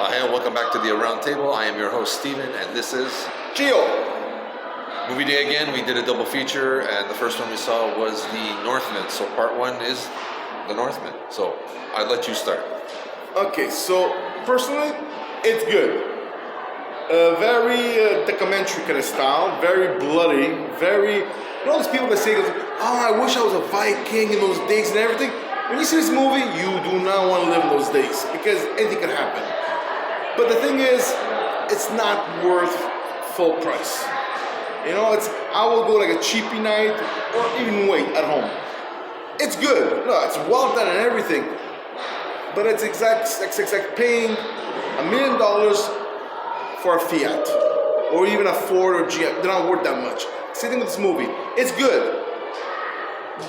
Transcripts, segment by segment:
Hey, and welcome back to the Around Table. I am your host, Steven, and this is Gio. Movie Day again. We did a double feature, and the first one we saw was The Northman. So part one is The Northman. So I'd let you start. Okay, so personally, it's good. Very documentary kind of style, very bloody, very. You know those people that say, "Oh, I wish I was a Viking in those days and everything." When you see this movie, you do not want to live in those days because anything can happen. But the thing is, it's not worth full price. You know, I will go like a cheapy night or even wait at home. It's good. No, it's well done and everything. But it's exact paying $1 million for a Fiat or even a Ford or GM. They're not worth that much. Same thing with this movie. It's good,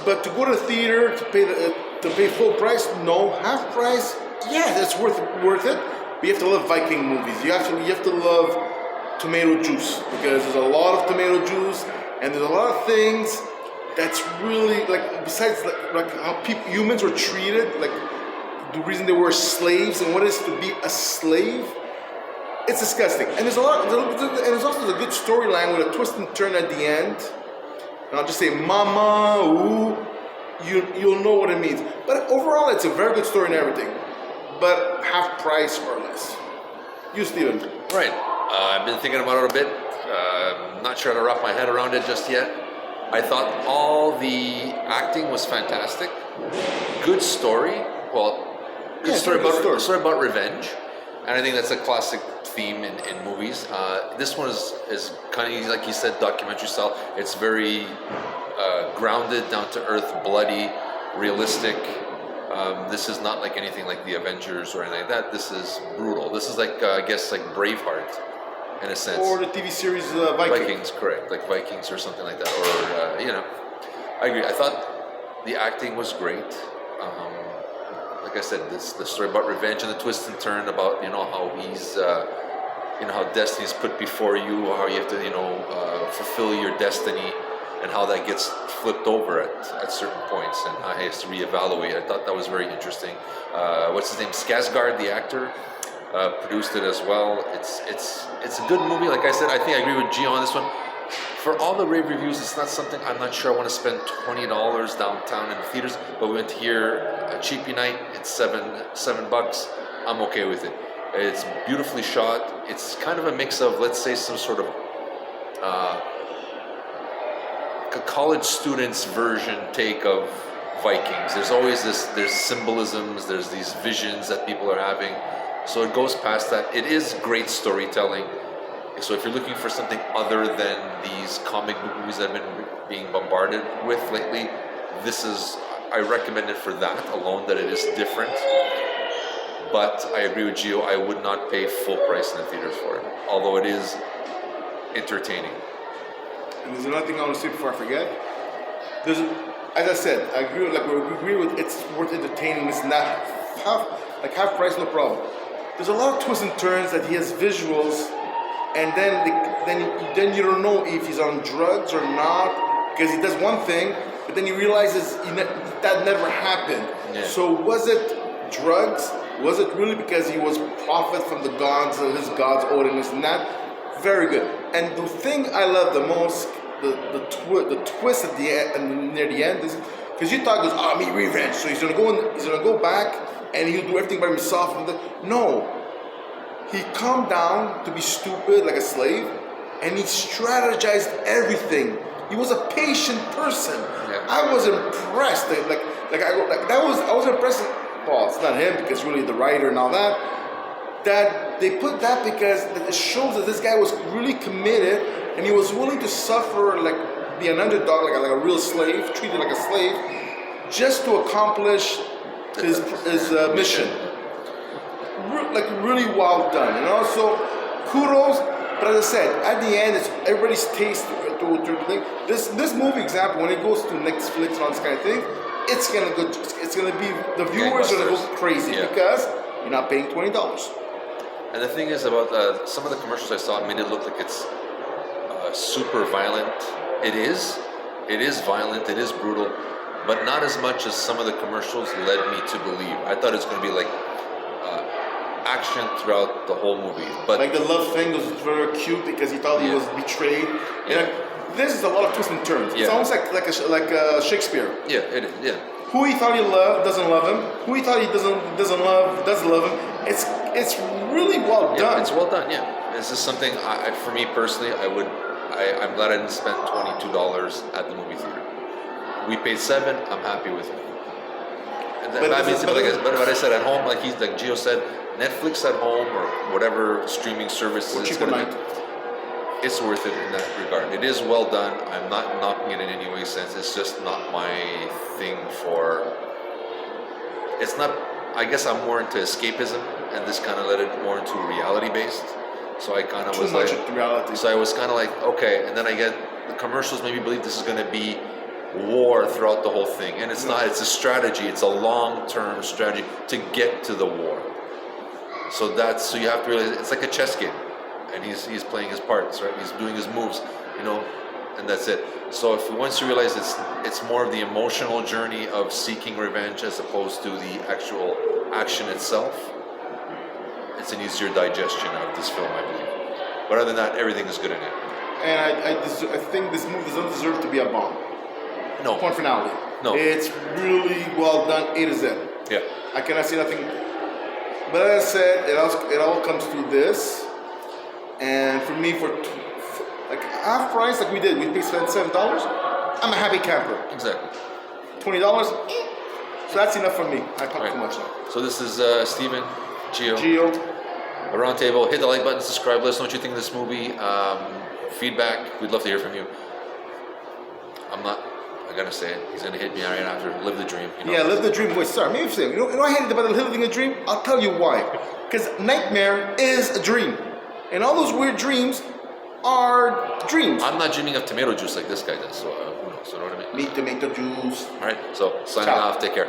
but to go to the theater to pay full price, no. Half price, yeah, it's worth it. But you have to love Viking movies. You have to love tomato juice because there's a lot of tomato juice and there's a lot of things that's really like besides like how humans were treated, like the reason they were slaves and what it is to be a slave. It's disgusting, and there's also a good storyline with a twist and turn at the end. And I'll just say, "Mama, ooh," you'll know what it means. But overall, it's a very good story and everything. But half price or less. You, Steven. Right. I've been thinking about it a bit. Not sure how to wrap my head around it just yet. I thought all the acting was fantastic. Good story. Well, good story about revenge. And I think that's a classic theme in movies. This one is kind of, like you said, documentary style. It's very grounded, down to earth, bloody, realistic. This is not like anything like the Avengers or anything like that. This is brutal. This is like, I guess, like Braveheart, in a sense. Or the TV series Vikings. Correct. Like Vikings or something like that. Or, I agree. I thought the acting was great. Like I said, the story about revenge and the twist and turn about how he's how destiny is put before you, how you have to fulfill your destiny, and how that gets flipped over at certain points, and how he has to reevaluate. I thought that was very interesting. What's his name? Skarsgård, the actor, produced it as well. It's a good movie. Like I said, I think I agree with Gio on this one. For all the rave reviews, it's not something I'm not sure I want to spend $20 downtown in the theaters. But we went here a cheapy night. It's $7. I'm okay with it. It's beautifully shot. It's kind of a mix of, let's say, some sort of a college student's version take of Vikings. There's always there's symbolisms. There's these visions that people are having. So it goes past that. It is great storytelling. So if you're looking for something other than these comic book movies that have been being bombarded with lately, I recommend it for that alone, that it is different. But I agree with Gio, I would not pay full price in the theaters for it, although it is entertaining. And there's another thing I want to say before I forget. As I said, I agree with it's worth entertaining. It's not half price, no problem. There's a lot of twists and turns that he has visuals. And then you don't know if he's on drugs or not because he does one thing, but then he realizes that never happened. Yeah. So was it drugs? Was it really because he was prophet from the gods, his gods owed him this and that? Very good. And the thing I love the most, the twist at the end and near the end is because you thought it was I need revenge, so he's gonna go back and he'll do everything by himself. No. He calmed down to be stupid like a slave, and he strategized everything. He was a patient person. Yeah. I was impressed. I was impressed. Well, it's not him because really the writer and all that. That they put that because it shows that this guy was really committed and he was willing to suffer, like be an underdog, like a real slave, treated like a slave, just to accomplish his mission. Like really well done, So kudos. But as I said, at the end, it's everybody's taste to think. This movie example, when it goes to Netflix and all this kind of thing, it's gonna be the viewers are gonna go crazy because you're not paying $20. And the thing is about some of the commercials I saw, made it look like it's super violent. It is violent. It is brutal, but not as much as some of the commercials led me to believe. I thought it was going to be like action throughout the whole movie. But Like the love thing was very cute because he thought he Yeah. was betrayed. Yeah. And this is a lot of twists and turns. It's Yeah. almost like Shakespeare. yeah, it is. Yeah, Who he thought he loved doesn't love him. Who he thought he doesn't love does love him. It's really well yeah, done. it's well done. Yeah, this is something for me personally, I'm glad I didn't spend $22 at the movie theater. We paid $7. I'm happy with it. And But that this means, is- but but like, but what I said at home, like Gio said, Netflix at home or whatever streaming service Or it's cheaper gonna night. be, it's worth it in that regard. It is well done. I'm not knocking it in any way sense. It's just not my thing for. It's not. I guess I'm more into escapism, and this kind of led it more into reality based. So I kind of Too was much like, into reality. so I was kind of like, okay, and then I get the commercials made me believe this is going to be war throughout the whole thing, and it's not. It's a strategy. It's a long-term strategy to get to the war. So you have to realize it's like a chess game, and he's playing his parts, right? He's doing his moves, and that's it. So if once you realize it's more of the emotional journey of seeking revenge as opposed to the actual action itself, it's an easier digestion of this film, I believe. But other than that, everything is good in it. And I think this movie doesn't deserve to be a bomb. No. Point finale. No. It's really well done, A to Z. Yeah. I cannot see nothing. But as I said, it all comes through this. And for me, for like half price, like we did, we spent $7. I'm a happy camper. Exactly. $20. So that's enough for me. I talk Right. too much now. So this is Steven, Gio. Gio, A round table. Hit the like button, subscribe. Let us know what you think of this movie. Feedback. We'd love to hear from you. I gotta say it. He's gonna hit me right after. Live the dream. yeah, live the dream. Wait, sorry, maybe say, you know I hated about living a dream? I'll tell you why. Because nightmare is a dream. And all those weird dreams are dreams. I'm not dreaming of tomato juice like this guy does. So who knows? You know what I mean? Meat, tomato juice. All right. So signing Ciao. off. Take care.